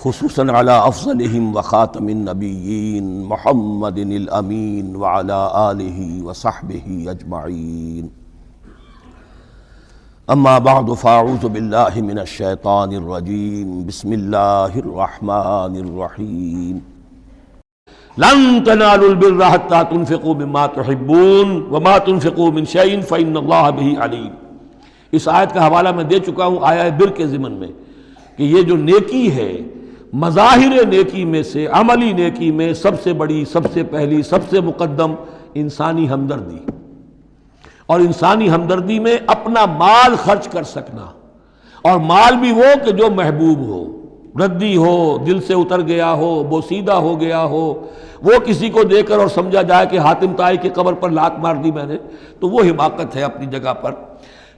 خصوصاً علی افضلہم وخاتم النبیین محمد الامین وعلی آلہ وصحبہ اجمعین۔ اما بعد فاعوذ باللہ من الشیطان الرجیم، بسم اللہ الرحمن الرحیم۔ لن تنالوا البر حتى تنفقوا مما تحبون وما تنفقوا من شيء فإن الله به علیم۔ اس آیت کا حوالہ میں دے چکا ہوں آیہ بر کے ضمن میں کہ یہ جو نیکی ہے، مظاہر نیکی میں سے، عملی نیکی میں سب سے بڑی، سب سے پہلی، سب سے مقدم انسانی ہمدردی، اور انسانی ہمدردی میں اپنا مال خرچ کر سکنا، اور مال بھی وہ کہ جو محبوب ہو، ردی ہو، دل سے اتر گیا ہو، بوسیدہ ہو گیا ہو، وہ کسی کو دے کر اور سمجھا جائے کہ حاتم طائی کی قبر پر لات مار دی میں نے، تو وہ حماقت ہے اپنی جگہ پر۔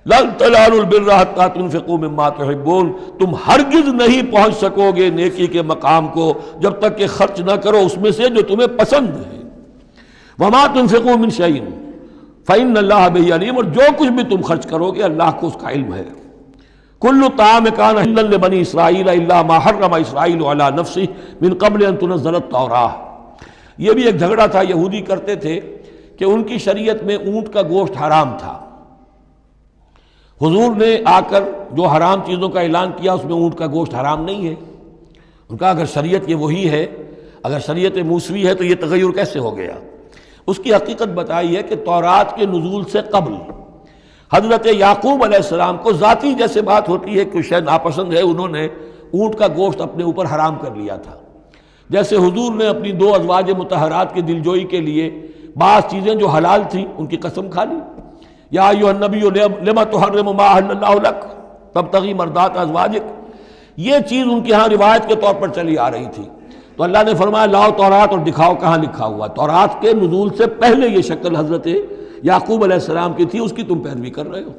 لن تنالوا البر حتى تنفقوا مما تحبون، تم ہرگز نہیں پہنچ سکو گے نیکی کے مقام کو جب تک کہ خرچ نہ کرو اس میں سے جو تمہیں پسند ہے۔ وما تنفقوا من شيء فإن الله به علیم، اور جو کچھ بھی تم خرچ کرو گے اللہ کو اس کا علم ہے۔ كل طعام كان حلا لبني اسرائيل الا ما حرم اسرائيل على نفسه من قبل ان تنزل التوراة۔ یہ بھی ایک جھگڑا تھا، یہودی کرتے تھے کہ ان کی شریعت میں اونٹ کا گوشت حرام تھا۔ حضور نے آ کر جو حرام چیزوں کا اعلان کیا اس میں اونٹ کا گوشت حرام نہیں ہے۔ ان کا اگر شریعت یہ وہی ہے، اگر شریعت موسوی ہے تو یہ تغیر کیسے ہو گیا؟ اس کی حقیقت بتائی ہے کہ تورات کے نزول سے قبل حضرت یعقوب علیہ السلام کو ذاتی جیسے بات ہوتی ہے کہ شاید ناپسند ہے، انہوں نے اونٹ کا گوشت اپنے اوپر حرام کر لیا تھا۔ جیسے حضور نے اپنی دو ازواج مطہرات کی دلجوئی کے لیے بعض چیزیں جو حلال تھیں ان کی قسم کھا لی، یا ایھا النبی لما تحرم ما احل اللہ لک تبتغی مرضات ازواجک، یہ چیز ان کے ہاں روایت کے طور پر چلی آ رہی تھی۔ تو اللہ نے فرمایا لاؤ تورات اور دکھاؤ کہاں لکھا ہوا۔ تورات کے نزول سے پہلے یہ شکل حضرت یعقوب علیہ السلام کی تھی، اس کی تم پیروی کر رہے ہو۔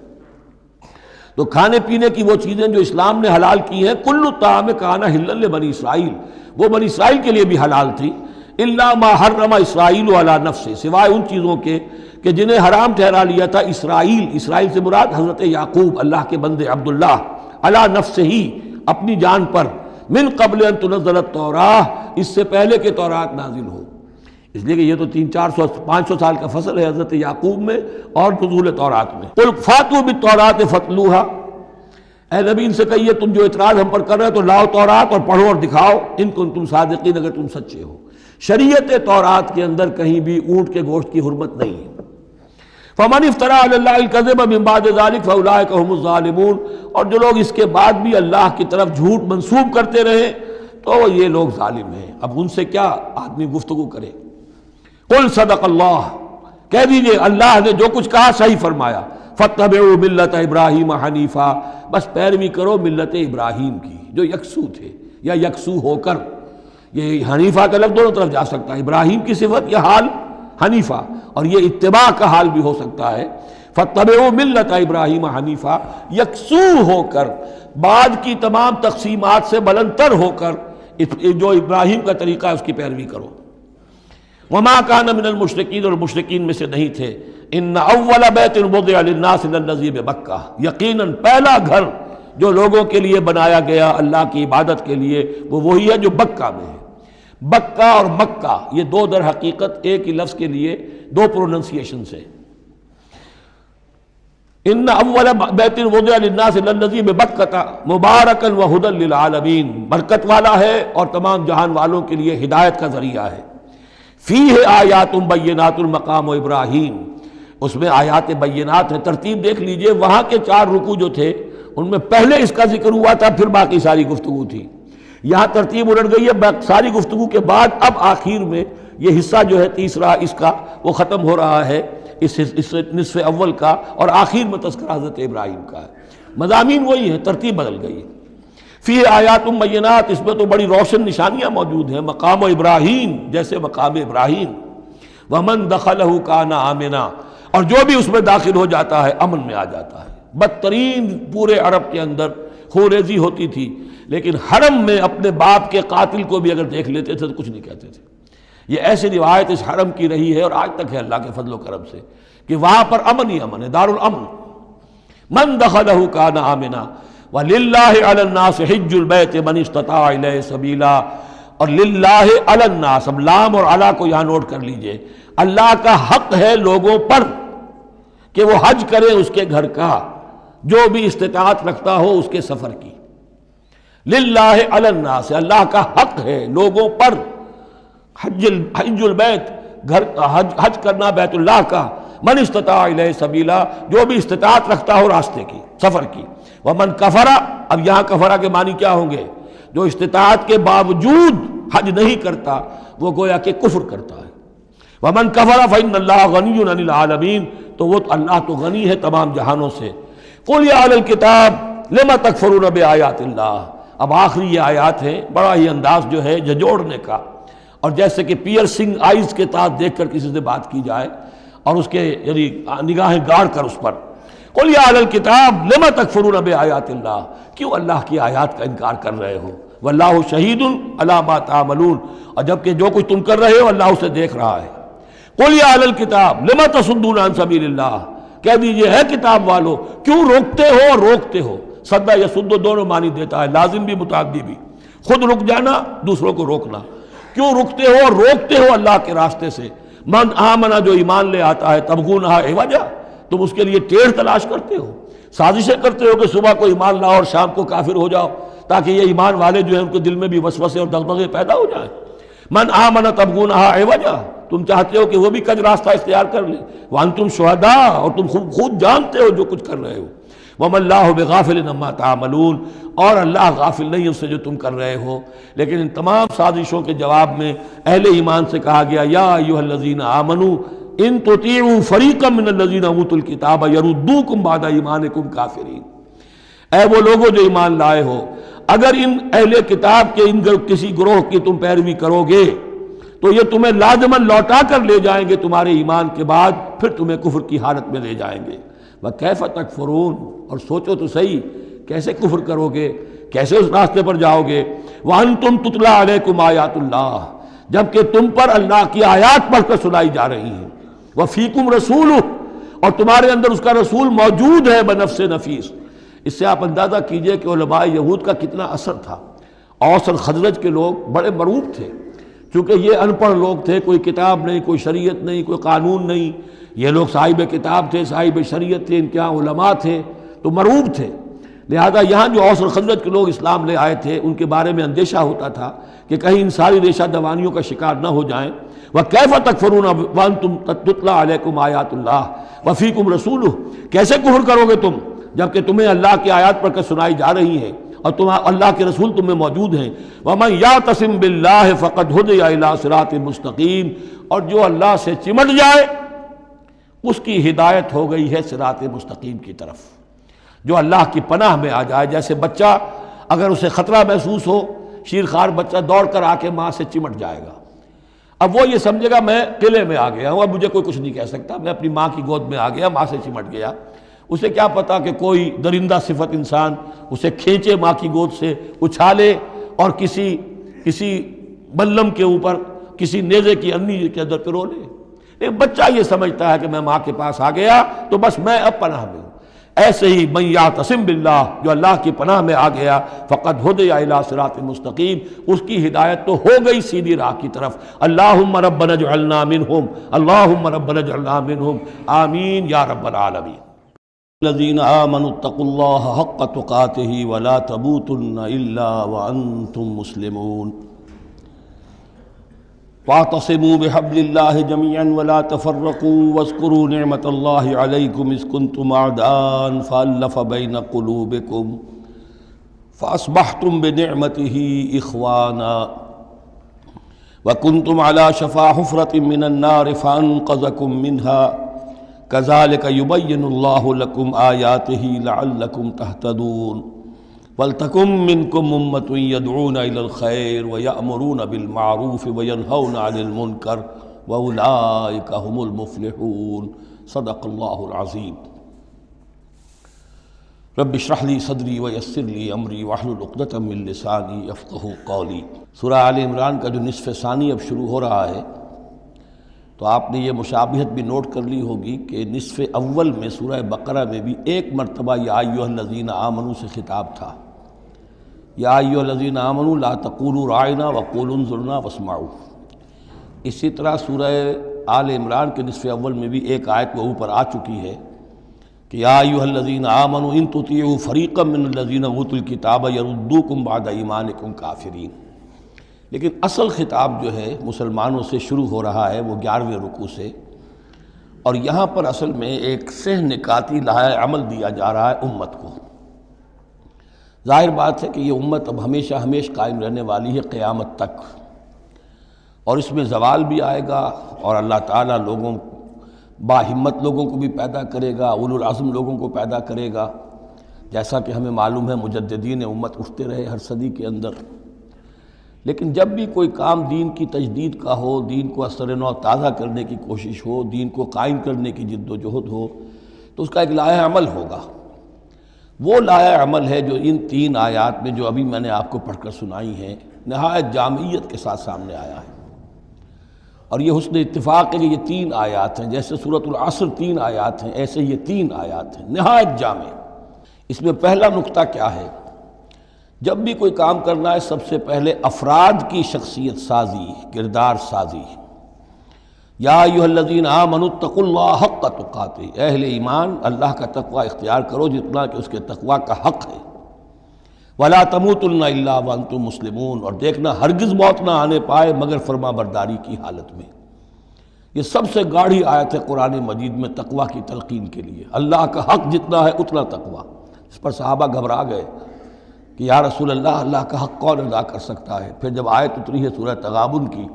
تو کھانے پینے کی وہ چیزیں جو اسلام نے حلال کی ہیں، کل طعام کان حلا لبنی اسرائیل، وہ بنی اسرائیل کے لیے بھی حلال تھی، الا ما حرم اسرائیل علی نفسہ، سوائے ان چیزوں کے کہ جنہیں حرام ٹھہرا لیا تھا اسرائیل، اسرائیل سے مراد حضرت یعقوب اللہ کے بندے عبداللہ، علی نفسہ ہی، اپنی جان پر، من قبل ان تنزل التوراۃ، اس سے پہلے کہ تورات نازل ہو۔ اس لیے کہ یہ تو 300-400-500 سال کا فصل ہے حضرت یعقوب میں اور نزول تورات میں۔ قل فاتوا بالتوراۃ فاتلوها، اے نبی ان سے کہیے تم جو اعتراض ہم پر کر رہے ہو تو لاؤ تورات اور پڑھو اور دکھاؤ، ان کنتم صادقین، اگر تم سچے ہو۔ شریعت تورات کے اندر کہیں بھی اونٹ کے گوشت کی حرمت نہیں ہے۔ فمن افترى على الله الكذب من بعد ذلك فاولئك هم الظالمون، اور جو لوگ اس کے بعد بھی اللہ کی طرف جھوٹ منسوب کرتے رہے تو یہ لوگ ظالم ہیں۔ اب ان سے کیا آدمی گفتگو کرے؟ قل صدق اللہ، کہہ دیجئے اللہ نے جو کچھ کہا صحیح فرمایا۔ فاتبعوا ملت ابراہیم حنیفا، بس پیروی کرو ملت ابراہیم کی جو یکسو تھے یا یکسو ہو کر۔ یہ حنیفہ کا لفظ دونوں طرف جا سکتا ہے، ابراہیم کی صفت یا حال حنیفہ، اور یہ اتباع کا حال بھی ہو سکتا ہے۔ فاتبعوا ملت ابراہیم حنیفہ، یکسو ہو کر، بعد کی تمام تقسیمات سے بلندتر ہو کر جو ابراہیم کا طریقہ ہے اس کی پیروی کرو۔ وما کان من المشرکین، اور مشرکین میں سے نہیں تھے۔ ان اول بیت وضع للناس للذی بمکہ، یقیناً پہلا گھر جو لوگوں کے لیے بنایا گیا اللہ کی عبادت کے لیے وہ وہی ہے جو بکہ میں ہے۔ بکہ اور مکہ یہ دو در حقیقت ایک ہی لفظ کے لیے دو پروننسیشن سے۔ ان اول بیت وضع للناس للذی ببکہ مبارکا وہدی للعالمین، برکت والا ہے اور تمام جہان والوں کے لیے ہدایت کا ذریعہ ہے۔ فیہ آیات بینات المقام ابراہیم، اس میں آیات بینات ہیں۔ ترتیب دیکھ لیجئے، وہاں کے 4 رکوع جو تھے ان میں پہلے اس کا ذکر ہوا تھا، پھر باقی ساری گفتگو تھی۔ یہاں ترتیب الٹ گئی ہے، ساری گفتگو کے بعد اب آخر میں یہ حصہ جو ہے تیسرا اس کا وہ ختم ہو رہا ہے، اس نصف اول کا، اور آخر میں تذکرہ حضرت ابراہیم کا ہے۔ مضامین وہی ہیں، ترتیب بدل گئی ہے۔ فی آیات بینات، اس میں تو بڑی روشن نشانیاں موجود ہیں۔ مقام ابراہیم، جیسے مقام ابراہیم۔ ومن دخلہ کان آمنا، اور جو بھی اس میں داخل ہو جاتا ہے امن میں آ جاتا ہے۔ بدترین پورے عرب کے اندر خوریزی ہوتی تھی، لیکن حرم میں اپنے باپ کے قاتل کو بھی اگر دیکھ لیتے تھے تو کچھ نہیں کہتے تھے۔ یہ ایسی روایت اس حرم کی رہی ہے اور آج تک ہے اللہ کے فضل و کرم سے کہ وہاں پر امن ہی امن ہے، دار الامن۔ من دخلہ کان آمنا وَلِلَّهِ عَلَى النَّاسِ حِجُّ الْبَيْتِ مَنِ اسْتَطَاعَ إِلَيْهِ سَبِيلًا، اور للہ علی الناس، اب لام اور علی کو یہاں نوٹ کر لیجئے، اللہ کا حق ہے لوگوں پر کہ وہ حج کرے اس کے گھر کا، جو بھی استطاعت رکھتا ہو اس کے سفر کی۔ للہ علی الناس، اللہ کا حق ہے لوگوں پر، حج البیت، گھر حج کرنا بیت اللہ کا، من استطاع الیہ سبیلا، جو بھی استطاعت رکھتا ہو راستے کی، سفر کی۔ ومن کفر، اب یہاں کفرہ کے معنی کیا ہوں گے؟ جو استطاعت کے باوجود حج نہیں کرتا وہ گویا کہ کفر کرتا ہے۔ ومن کفر فإن اللہ غنی عن العالمین، تو وہ اللہ تو غنی ہے تمام جہانوں سے۔ قل یا اہل الکتاب لم تکفرون بآیات اللہ، اب آخری یہ آیات ہیں، بڑا ہی انداز جو ہے جھنجھوڑنے کا، اور جیسے کہ پیئرسنگ آئیز کے ساتھ دیکھ کر کسی سے بات کی جائے اور اس کے یعنی نگاہیں گاڑ کر اس پر۔ قل یا اہل الکتاب لم تکفرون بآیات اللہ، کیوں اللہ کی آیات کا انکار کر رہے ہو؟ واللہ شہید علی ما تعملون، اور جبکہ جو کچھ تم کر رہے ہو اللہ اسے دیکھ رہا ہے۔ قل یا اہل الکتاب لم تصدون عن سبیل اللہ، کہہ دیجئے ہے کتاب والو کیوں روکتے ہو اور روکتے ہو۔ صدہ یسد دونوں معنی دیتا ہے، لازم بھی متعدی بھی، خود رک جانا، دوسروں کو روکنا۔ کیوں رکتے ہو اور روکتے ہو اللہ کے راستے سے؟ من آمنا، جو ایمان لے آتا ہے، تبغونہا عوجا، تم اس کے لیے ٹیڑھ تلاش کرتے ہو، سازشیں کرتے ہو کہ صبح کو ایمان لاؤ اور شام کو کافر ہو جاؤ، تاکہ یہ ایمان والے جو ہیں ان کے دل میں بھی وسوسے اور دغدغے پیدا ہو جائیں۔ من آمن تبغونہا عوجا، تم چاہتے ہو کہ وہ بھی کج راستہ اختیار کر لیں، وانتم شہداء، اور تم خود جانتے ہو جو کچھ کر رہے ہو۔ وما اللہ بغافل عما تعملون، اور اللہ غافل نہیں اس سے جو تم کر رہے ہو۔ لیکن ان تمام سازشوں کے جواب میں اہل ایمان سے کہا گیا یا ایھا الذین آمنوا ان تطیعوا فریقا من الذین اوتوا الکتاب یردوکم بعد ایمانکم کافرین، اے وہ لوگوں جو ایمان لائے ہو، اگر ان اہل کتاب کے ان کسی گروہ کی تم پیروی کرو گے تو یہ تمہیں لازماً لوٹا کر لے جائیں گے تمہارے ایمان کے بعد، پھر تمہیں کفر کی حالت میں لے جائیں گے۔ وَکَیْفَ تَکْفُرُونَ، اور سوچو تو صحیح کیسے کفر کرو گے، کیسے اس راستے پر جاؤ گے۔ وَأَنْتُمْ تُتْلَىٰ عَلَيْكُمْ آیَاتُ اللَّهِ، جبکہ تم پر اللہ کی آیات پڑھ کر سنائی جا رہی ہیں۔ وَفِيكُمْ رَسُولُهُ، اور تمہارے اندر اس کا رسول موجود ہے بنفس نفیس۔ اس سے آپ اندازہ کیجئے کہ علماء یہود کا کتنا اثر تھا۔ اوس اور خزرج کے لوگ بڑے مرعوب تھے، چونکہ یہ ان پڑھ لوگ تھے، کوئی کتاب نہیں، کوئی شریعت نہیں، کوئی قانون نہیں۔ یہ لوگ صاحب کتاب تھے، صاحب شریعت تھے، ان کے ہاں علماء تھے، تو مرعوب تھے۔ لہذا یہاں جو اوس اور خزرج کے لوگ اسلام لے آئے تھے ان کے بارے میں اندیشہ ہوتا تھا کہ کہیں ان ساری ریشہ دوانیوں کا شکار نہ ہو جائیں۔ وَكَيْفَ تَكْفُرُونَ وَأَنْتُمْ تُتْلَىٰ عَلَيْكُمْ آیَاتُ اللَّهِ وَفِيكُمْ رَسُولُهُ، کیسے کفر کرو گے تم جبکہ تمہیں اللہ کی آیات پڑھ کر سنائی جا رہی ہیں اور اللہ کے رسول تم میں موجود ہیں۔ وَمَن يَعْتَصِم بِاللَّهِ فَقَدْ هُدِيَ إِلَىٰ صِرَاطٍ مُسْتَقِيمٍ، اور جو اللہ سے چمٹ جائے اس کی ہدایت ہو گئی ہے صراط مستقیم کی طرف۔ جو اللہ کی پناہ میں آ جائے، جیسے بچہ اگر اسے خطرہ محسوس ہو، شیرخوار بچہ دوڑ کر آ کے ماں سے چمٹ جائے گا، اب وہ یہ سمجھے گا میں قلعے میں آ گیا ہوں، اب مجھے کوئی کچھ نہیں کہہ سکتا، میں اپنی ماں کی گود میں آ گیا، ماں سے چمٹ گیا۔ اسے کیا پتا کہ کوئی درندہ صفت انسان اسے کھینچے ماں کی گود سے، اچھالے اور کسی بلم کے اوپر کسی نیزے کی انی کے اندر پرو لے۔ ایک بچہ یہ سمجھتا ہے کہ میں ماں کے پاس آ گیا تو بس میں اب پناہ میں ہوں۔ ایسے ہی من یعتصم باللہ، جو اللہ کی پناہ میں آ گیا، فقد ہدی الی صراط مستقیم، اس کی ہدایت تو ہو گئی سیدھی راہ کی طرف۔ اللہم ربنا اجعلنا منہم، اللہم ربنا اجعلنا منہم، آمین یا رب العالمین۔ الذین آمنوا اتقوا اللہ حق تقاتہ ولا تموتن الا وانتم مسلمون۔ واعتصموا بحبل اللہ جميعا ولا تفرقوا واذكروا نعمة اللہ علیکم اذ کنتم اعداء فألف بین قلوبکم فاصبحتم بنعمته اخوانا وکنتم على شفا حفرة من النار فانقذکم منها كذلك يبين الله لكم آياته لعلكم تهتدون وَلْتَكُن مِّنكُمْ أُمَّةٌ يَدْعُونَ إِلَى الْخَيْرِ وَيَأْمُرُونَ بِالْمَعْرُوفِ وَيَنْهَوْنَ عَنِ الْمُنكَرِ وَأُولَٰئِكَ هُمُ الْمُفْلِحُونَ۔ صدق اللہ العظیم۔ رب اشرح لي صدری ويسر لي امری واحلل عقدۃ من لسانی یفقہوا قولی۔ سورہ آل عمران کا جو نصف ثانی اب شروع ہو رہا ہے، تو آپ نے یہ مشابہت بھی نوٹ کر لی ہوگی کہ نصف اول میں سورہ بقرہ میں بھی ایک مرتبہ یا ایھا الذین آمنوا سے خطاب تھا، یا ایھا الذین آمنوا لا تقولوا راعنا وقولوا انظرنا واسمعوا۔ اسی طرح سورہ آل عمران کے نصف اول میں بھی ایک آیت وہ اوپر آ چکی ہے کہ یا ایھا الذین آمنوا ان تطیعوا فریقا من الذین اوتوا الکتاب یردوکم بعد ایمانکم کافرین۔ لیکن اصل خطاب جو ہے مسلمانوں سے شروع ہو رہا ہے وہ 11ویں رکوع سے، اور یہاں پر اصل میں ایک سہ نکاتی لائحہ عمل دیا جا رہا ہے امت کو۔ ظاہر بات ہے کہ یہ امت اب ہمیشہ قائم رہنے والی ہے قیامت تک، اور اس میں زوال بھی آئے گا، اور اللہ تعالیٰ لوگوں باہمت لوگوں کو بھی پیدا کرے گا، اولو العزم لوگوں کو پیدا کرے گا، جیسا کہ ہمیں معلوم ہے مجددین امت اٹھتے رہے ہر صدی کے اندر۔ لیکن جب بھی کوئی کام دین کی تجدید کا ہو، دین کو اثر نو تازہ کرنے کی کوشش ہو، دین کو قائم کرنے کی جد و جہد ہو، تو اس کا ایک لائحہ عمل ہوگا۔ وہ لائحہ عمل ہے جو ان 3 آیات میں جو ابھی میں نے آپ کو پڑھ کر سنائی ہیں نہایت جامعیت کے ساتھ سامنے آیا ہے، اور یہ حسن اتفاق ہے کہ یہ 3 آیات ہیں، جیسے سورۃ العصر 3 آیات ہیں، ایسے یہ 3 آیات ہیں نہایت جامع۔ اس میں پہلا نقطہ کیا ہے؟ جب بھی کوئی کام کرنا ہے سب سے پہلے افراد کی شخصیت سازی، کردار سازی۔ یا ایھا الذین آمنوا اتقوا اللہ حق تقاتہ، اہل ایمان اللہ کا تقوی اختیار کرو جتنا کہ اس کے تقوی کا حق ہے۔ ولا تموتن الا وانتم مسلمون، اور دیکھنا ہرگز موت نہ آنے پائے مگر فرما برداری کی حالت میں۔ یہ سب سے گاڑھی آیت ہے قرآن مجید میں تقوی کی تلقین کے لیے۔ اللہ کا حق جتنا ہے اتنا تقوی۔ اس پر صحابہ گھبرا گئے کہ یا رسول اللہ کا حق کون ادا کر سکتا ہے؟ پھر جب آیت اتری ہے سورہ تغابن کی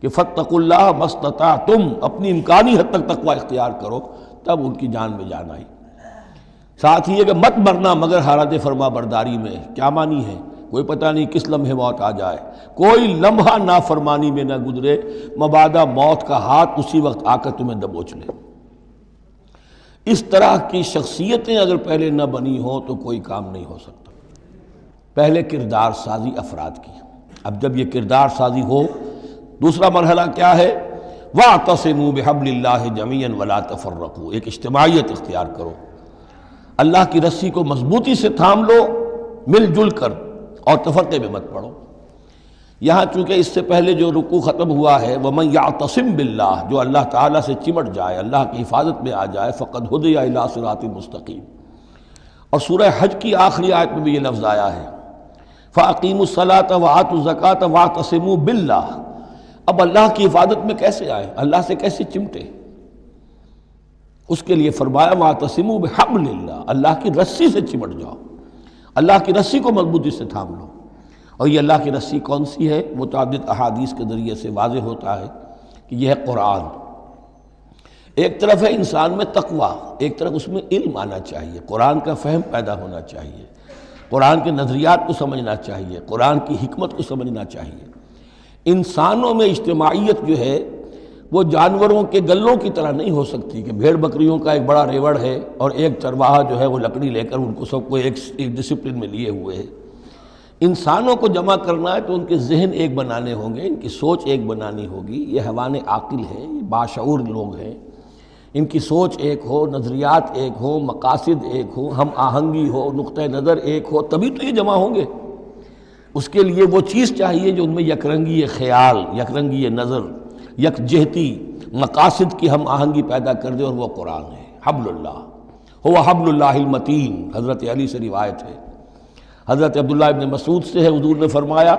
کہ فاتقوا اللہ ما استطعتم، اپنی امکانی حد تک تقوی اختیار کرو، تب ان کی جان میں جان آئی۔ ساتھ ہی ہے کہ مت مرنا مگر حالت فرما برداری میں۔ کیا معنی ہے؟ کوئی پتہ نہیں کس لمحے موت آ جائے، کوئی لمحہ نافرمانی میں نہ گزرے مبادا موت کا ہاتھ اسی وقت آ کر تمہیں دبوچ لے۔ اس طرح کی شخصیتیں اگر پہلے نہ بنی ہوں تو کوئی کام نہیں ہو سکتا۔ پہلے کردار سازی افراد کی۔ اب جب یہ کردار سازی ہو، دوسرا مرحلہ کیا ہے؟ وَاعْتَصِمُوا بِحَبْلِ اللَّهِ جَمِيعًا وَلَا تَفَرَّقُوا، ایک اجتماعیت اختیار کرو، اللہ کی رسی کو مضبوطی سے تھام لو مل جل کر، اور تفرقے میں مت پڑو۔ یہاں چونکہ اس سے پہلے جو رکوع ختم ہوا ہے وَمَن يَعْتَصِم بِاللَّهِ، جو اللہ تعالیٰ سے چمٹ جائے، اللہ کی حفاظت میں آ جائے، فَقَدْ هُدِیَ إِلَىٰ صِرَاطٍ مُسْتَقِيمٍ۔ اور سورہ حج کی آخری آیت میں بھی یہ لفظ آیا ہے فَأَقِیمُوا الصَّلَاةَ وَآتُوا الزَّکَاةَ وَاعْتَصِمُوا بِاللَّهِ۔ اب اللہ کی حفاظت میں کیسے آئے؟ اللہ سے کیسے چمٹے؟ اس کے لیے فرمایا وَاعْتَصِمُوا بِحَبْلِ اللَّهِ، اللہ کی رسی سے چمٹ جاؤ، اللہ کی رسی کو مضبوطی سے تھام لو۔ اور یہ اللہ کی رسی کون سی ہے؟ متعدد احادیث کے ذریعے سے واضح ہوتا ہے کہ یہ ہے قرآن۔ ایک طرف ہے انسان میں تقوی، ایک طرف اس میں علم آنا چاہیے، قرآن کا فہم پیدا ہونا چاہیے، قرآن کے نظریات کو سمجھنا چاہیے، قرآن کی حکمت کو سمجھنا چاہیے۔ انسانوں میں اجتماعیت جو ہے وہ جانوروں کے گلوں کی طرح نہیں ہو سکتی کہ بھیڑ بکریوں کا ایک بڑا ریوڑ ہے اور ایک چرواہا جو ہے وہ لکڑی لے کر ان کو سب کو ایک ڈسپلن میں لیے ہوئے ہے۔ انسانوں کو جمع کرنا ہے تو ان کے ذہن ایک بنانے ہوں گے، ان کی سوچ ایک بنانی ہوگی۔ یہ حیوان عاقل ہیں، یہ باشعور لوگ ہیں، ان کی سوچ ایک ہو، نظریات ایک ہو، مقاصد ایک ہو، ہم آہنگی ہو، نقطہ نظر ایک ہو، تبھی تو یہ جمع ہوں گے۔ اس کے لیے وہ چیز چاہیے جو ان میں یکرنگی خیال، یکرنگی نظر، یکجہتی مقاصد کی ہم آہنگی پیدا کر دے، اور وہ قرآن ہے۔ حبل اللہ هو حبل اللہ المتین، حضرت علی سے روایت ہے، حضرت عبداللہ ابن مسعود سے ہے، حضور نے فرمایا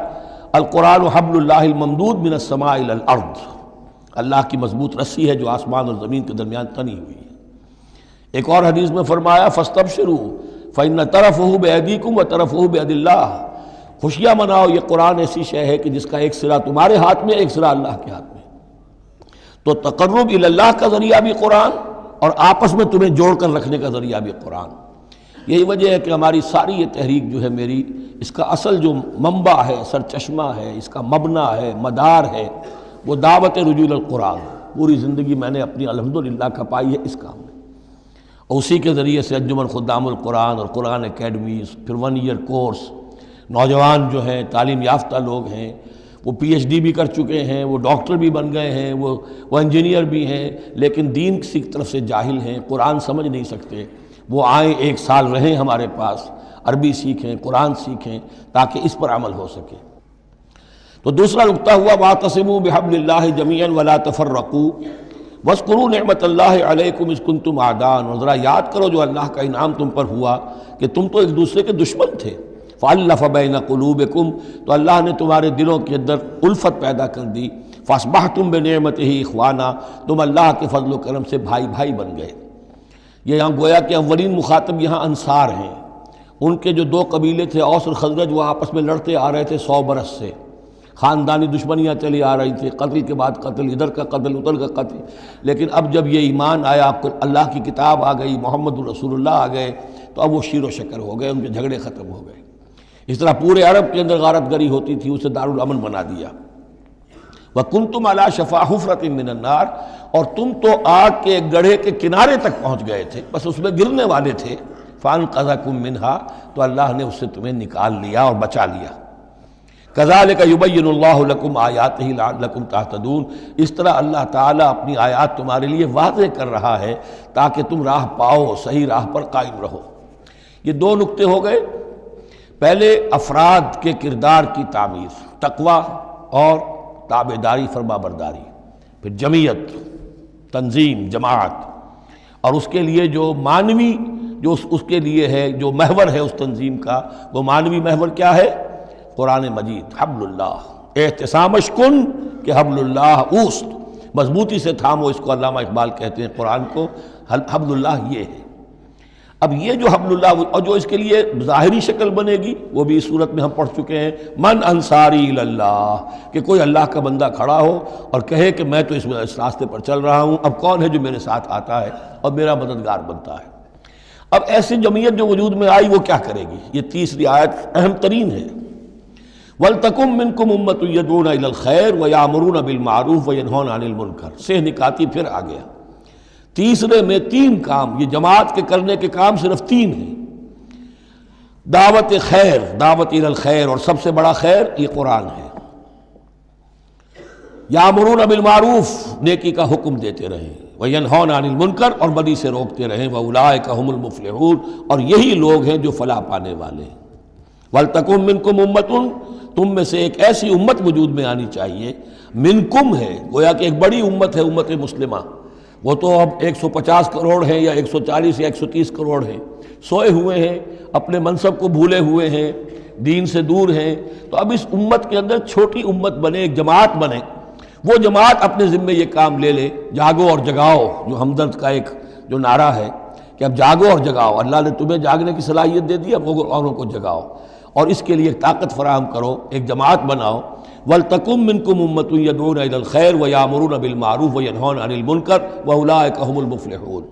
القرآن حبل اللہ الممدود من السماء الی الارض، اللہ کی مضبوط رسی ہے جو آسمان اور زمین کے درمیان تنی ہوئی ہے۔ ایک اور حدیث میں فرمایا فاستبشروا فإن طرفه بأیدیکم وطرفه بید اللہ، خوشیاں مناؤ، یہ قرآن ایسی شے ہے کہ جس کا ایک سرا تمہارے ہاتھ میں، ایک سرا اللہ کے ہاتھ میں۔ تو تقرب الی اللہ کا ذریعہ بھی قرآن، اور آپس میں تمہیں جوڑ کر رکھنے کا ذریعہ بھی قرآن۔ یہی وجہ ہے کہ ہماری ساری یہ تحریک جو ہے میری، اس کا اصل جو منبع ہے، سرچشمہ ہے، اس کا مبنی ہے، مدار ہے، وہ دعوت رجوع القرآن۔ پوری زندگی میں نے اپنی الحمدللہ کھپائی ہے اس کام میں، اور اسی کے ذریعے سے انجمن خدام القرآن اور قرآن اکیڈمیز، پھر 1 ایئر کورس، نوجوان جو ہیں تعلیم یافتہ لوگ ہیں وہ پی ایچ ڈی بھی کر چکے ہیں، وہ ڈاکٹر بھی بن گئے ہیں، وہ انجینئر بھی ہیں، لیکن دین کی طرف سے جاہل ہیں، قرآن سمجھ نہیں سکتے۔ وہ آئیں 1 سال رہیں ہمارے پاس، عربی سیکھیں، قرآن سیکھیں، تاکہ اس پر عمل ہو سکے۔ تو دوسرا نقطہ ہوا وَاعْتَصِمُوا بِحَبْلِ اللَّهِ جَمِيعًا وَلَا تَفَرَّقُوا وَاذْكُرُوا نِعْمَةَ اللَّهِ عَلَيْكُمْ إِذْ كُنْتُمْ أَعْدَاءً، اور ذرا یاد کرو جو اللہ کا انعام تم پر ہوا کہ تم تو ایک دوسرے کے دشمن تھے۔ فَأَلَّفَ بَيْنَ قُلُوبِكُمْ، تو اللہ نے تمہارے دلوں کے اندر الفت پیدا کر دی۔ فَأَصْبَحْتُمْ بِنِعْمَتِهِ إِخْوَانًا، تم اللہ کے فضل و کرم سے بھائی بھائی بن گئے۔ یہ یہاں گویا کہ اولین مخاطب یہاں انصار ہیں۔ ان کے جو 2 قبیلے تھے اوس اور خزرج، وہ آپس میں لڑتے آ رہے تھے 100 برس سے، خاندانی دشمنیاں چلی آ رہی تھی، قتل کے بعد قتل، ادھر کا قتل ادھر کا قتل۔ لیکن اب جب یہ ایمان آیا، اللہ کی کتاب آ گئی، محمد رسول اللہ آ گئے، تو اب وہ شیر و شکر ہو گئے، ان کے جھگڑے ختم ہو گئے۔ اس طرح پورے عرب کے اندر غارت گری ہوتی تھی، اسے دارالامن بنا دیا۔ وَكُنْتُمْ عَلَىٰ شَفَا حُفْرَةٍ مِّنَ النَّارِ، اور تم تو آگ کے گڑھے کے کنارے تک پہنچ گئے تھے، بس اس میں گرنے والے تھے۔ فَأَنْقَذَكُم مِّنْهَا، تو اللہ نے اس سے تمہیں نکال لیا اور بچا لیا۔ كَذَلِكَ يُبَيِّنُ اللَّهُ لَكُمْ آيَاتِهِ لَعَلَّكُمْ تَهْتَدُونَ، اس طرح اللہ تعالیٰ اپنی آیات تمہارے لیے واضح کر رہا ہے تاکہ تم راہ پاؤ، صحیح راہ پر قائم رہو۔ یہ 2 نقطے ہو گئے۔ پہلے افراد کے کردار کی تعمیر، تقوی اور تابعداری، فرما برداری، پھر جمعیت، تنظیم، جماعت، اور اس کے لیے جو معنوی جو اس کے لیے ہے، جو محور ہے اس تنظیم کا، وہ معنوی محور کیا ہے؟ قرآن مجید، حبل اللہ، اعتصامش کن کہ حبل اللہ اوست، مضبوطی سے تھامو، اس کو علامہ اقبال کہتے ہیں قرآن کو، حبل اللہ یہ ہے۔ اب یہ جو حبل اللہ، اور جو اس کے لیے ظاہری شکل بنے گی، وہ بھی اس صورت میں ہم پڑھ چکے ہیں، من انصاری اللہ، کہ کوئی اللہ کا بندہ کھڑا ہو اور کہے کہ میں تو اس راستے پر چل رہا ہوں، اب کون ہے جو میرے ساتھ آتا ہے اور میرا مددگار بنتا ہے۔ اب ایسی جمعیت جو وجود میں آئی وہ کیا کرے گی؟ یہ تیسری آیت اہم ترین ہے۔ وَلْتَكُن مِّنكُمْ أُمَّةٌ يَدْعُونَ إِلَى الْخَيْرِ وَيَأْمُرُونَ بِالْمَعْرُوفِ وَيَنْهَوْنَ عَنِ الْمُنكَرِ، سے نکاتی پھر آ گیا۔ تیسرے میں 3 کام، یہ جماعت کے کرنے کے کام صرف 3 ہیں۔ دعوت خیر، دعوت الی الخیر، اور سب سے بڑا خیر یہ قرآن ہے۔ یامرون بالمعروف، نیکی کا حکم دیتے رہیں، وینہون عن المنکر، اور بدی سے روکتے رہیں، واولئک ھم المفلحون، اور یہی لوگ ہیں جو فلاح پانے والے ہیں۔ ولتکن منکم امۃ، تم میں سے ایک ایسی امت وجود میں آنی چاہیے، منکم ہے، گویا کہ ایک بڑی امت ہے، امت مسلمہ۔ وہ تو اب 150 کروڑ ہیں یا 140 یا 130 کروڑ ہیں، سوئے ہوئے ہیں، اپنے منصب کو بھولے ہوئے ہیں، دین سے دور ہیں۔ تو اب اس امت کے اندر چھوٹی امت بنے، ایک جماعت بنے، وہ جماعت اپنے ذمے یہ کام لے لے، جاگو اور جگاؤ، جو ہمدرد کا ایک جو نعرہ ہے کہ اب جاگو اور جگاؤ، اللہ نے تمہیں جاگنے کی صلاحیت دے دی، اب اوروں کو جگاؤ، اور اس کے لیے طاقت فراہم کرو، ایک جماعت بناؤ۔ وَلْتَكُن مِّنكُمْ أُمَّةٌ يَدْعُونَ إِلَى الْخَيْرِ وَيَأْمُرُونَ بِالْمَعْرُوفِ وَيَنْهَوْنَ عَنِ الْمُنكَرِ وَأُولَٰئِكَ هُمُ الْمُفْلِحُونَ،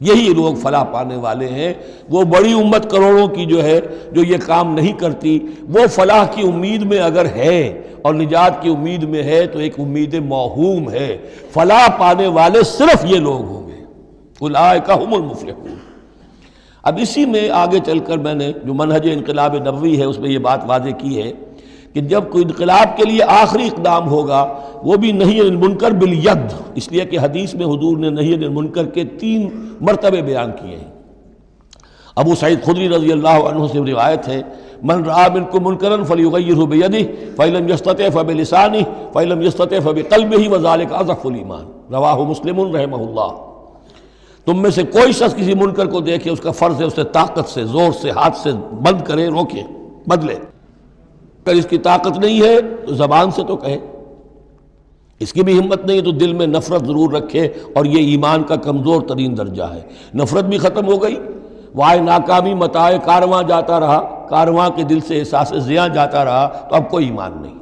یہی لوگ فلاح پانے والے ہیں۔ وہ بڑی امت کروڑوں کی جو ہے، جو یہ کام نہیں کرتی، وہ فلاح کی امید میں اگر ہے اور نجات کی امید میں ہے تو ایک امید موہوم ہے۔ فلاح پانے والے صرف یہ لوگ ہوں گے، اولئک ھم المفلحون۔ اب اسی میں آگے چل کر میں نے جو منہج انقلاب نبوی ہے اس میں یہ بات واضح کی ہے کہ جب کوئی انقلاب کے لیے آخری اقدام ہوگا وہ بھی نہی عن المنکر بالید، اس لیے کہ حدیث میں حضور نے نہی عن المنکر کے 3 مرتبے بیان کیے ہیں۔ ابو سعید خدری رضی اللہ عنہ سے روایت ہے، من رآ منکم منکرا فلیغیرہ بیدہ فإن لم یستطع فبلسانہ فإن لم یستطع فبقلبہ وذلک اضعف الایمان، رواہ مسلم رحمہ اللہ۔ تم میں سے کوئی شخص کسی منکر کو دیکھے، اس کا فرض ہے اسے طاقت سے، زور سے، ہاتھ سے بند کرے، روکے، بدلے۔ اگر اس کی طاقت نہیں ہے تو زبان سے تو کہے، اس کی بھی ہمت نہیں ہے تو دل میں نفرت ضرور رکھے، اور یہ ایمان کا کمزور ترین درجہ ہے۔ نفرت بھی ختم ہو گئی، وائے ناکامی متاع کارواں جاتا رہا، کارواں کے دل سے احساس زیاں جاتا رہا، تو اب کوئی ایمان نہیں۔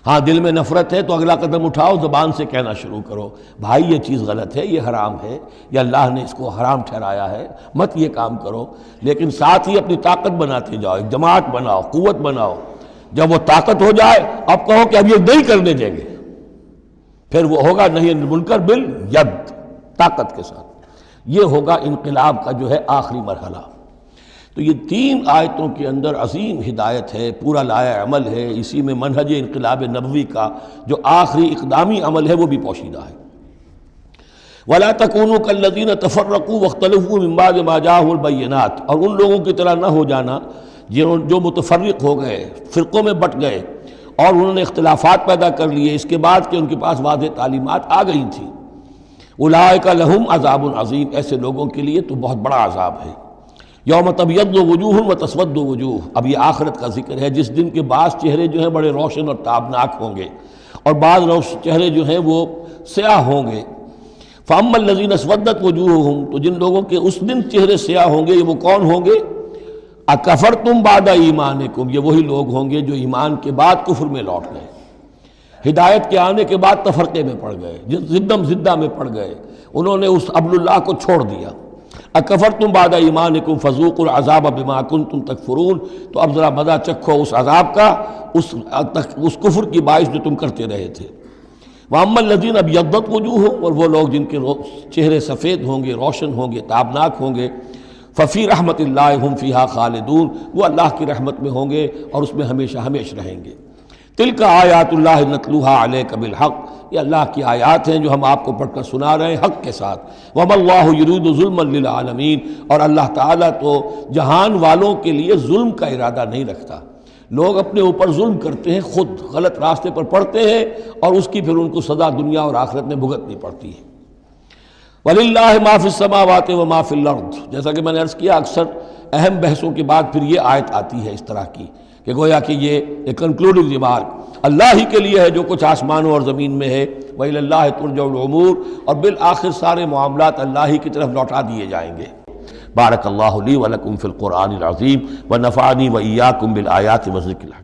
ہاں دل میں نفرت ہے تو اگلا قدم اٹھاؤ، زبان سے کہنا شروع کرو، بھائی یہ چیز غلط ہے، یہ حرام ہے، یا اللہ نے اس کو حرام ٹھہرایا ہے، مت یہ کام کرو۔ لیکن ساتھ ہی اپنی طاقت بناتے جاؤ، ایک جماعت بناؤ، قوت بناؤ۔ جب وہ طاقت ہو جائے اب کہو کہ اب یہ نہیں کرنے دیں گے، پھر وہ ہوگا نہی عن المنکر بالید، طاقت کے ساتھ۔ یہ ہوگا انقلاب کا جو ہے آخری مرحلہ۔ تو یہ 3 آیتوں کے اندر عظیم ہدایت ہے، پورا لایا عمل ہے، اسی میں منہج انقلاب نبوی کا جو آخری اقدامی عمل ہے وہ بھی پوشیدہ ہے۔ وَلَا تَكُونُوا كَالَّذِينَ تَفَرَّقُوا وَاخْتَلَفُوا مِن بَعْدِ مَا جَاءَهُمُ الْبَيِّنَاتُ، اور ان لوگوں کی طرح نہ ہو جانا جو متفرق ہو گئے، فرقوں میں بٹ گئے اور انہوں نے اختلافات پیدا کر لیے اس کے بعد کہ ان کے پاس واضح تعلیمات آ گئی تھیں۔ اولئک لہم عذاب عظیم، ایسے لوگوں کے لیے تو بہت بڑا عذاب ہے۔ یوم تبیض وجوہ وتسود وجوہ، اب یہ آخرت کا ذکر ہے جس دن کے بعض چہرے جو ہیں بڑے روشن اور تابناک ہوں گے اور بعض چہرے جو ہیں وہ سیاہ ہوں گے۔ فَأَمَّا الَّذِينَ اسْوَدَّتْ وُجُوهُهُمْ، تو جن لوگوں کے اس دن چہرے سیاہ ہوں گے یہ وہ کون ہوں گے؟ اَكَفَرْتُمْ بَعْدَ ایمانکم، یہ وہی لوگ ہوں گے جو ایمان کے بعد کفر میں لوٹ گئے، ہدایت کے آنے کے بعد تفرقے میں پڑ گئے، زدم زدہ میں پڑ گئے، انہوں نے اس عبد اللہ کو چھوڑ دیا۔ اکفرتم بعد ایمانکم فذوقوا العذاب بما کنتم تکفرون، تو اب ذرا مزہ چکھو اس عذاب کا، اس کفر کی باعث جو تم کرتے رہے تھے۔ واما الذین ابیضت وجوہہم، اور وہ لوگ جن کے چہرے سفید ہوں گے، روشن ہوں گے، تابناک ہوں گے، ففی رحمت اللہ ہم فیہا خالدون، وہ اللہ کی رحمت میں ہوں گے اور اس میں ہمیشہ ہمیشہ رہیں گے۔ تلک آیات اللہ نتلوہا علیک بالحق، یہ اللہ کی آیات ہیں جو ہم آپ کو پڑھ کر سنا رہے ہیں حق کے ساتھ۔ وما اللہ یرید ظلما للعالمین، اور اللہ تعالیٰ تو جہان والوں کے لیے ظلم کا ارادہ نہیں رکھتا۔ لوگ اپنے اوپر ظلم کرتے ہیں، خود غلط راستے پر پڑتے ہیں اور اس کی پھر ان کو سزا دنیا اور آخرت میں بھگتنی پڑتی ہے۔ وَلِلَّهِ مَا فِي السَّمَاوَاتِ وَمَا فِي الْأَرْضِ، جیسا کہ میں نے عرض کیا اکثر اہم بحثوں کے بعد پھر یہ آیت آتی ہے اس طرح کی کہ گویا کہ یہ ایک کنکلوڈنگ ریمارک، اللہ ہی کے لیے ہے جو کچھ آسمانوں اور زمین میں ہے، وَإِلَى اللَّهِ تُرْجَعُ الْأُمُورُ، اور بالآخر سارے معاملات اللہ ہی کی طرف لوٹا دیے جائیں گے۔ بارک اللہ لی ولکم فی القرآن العظیم ونفعنی وإیاکم بالآیات والذکر الحکیم۔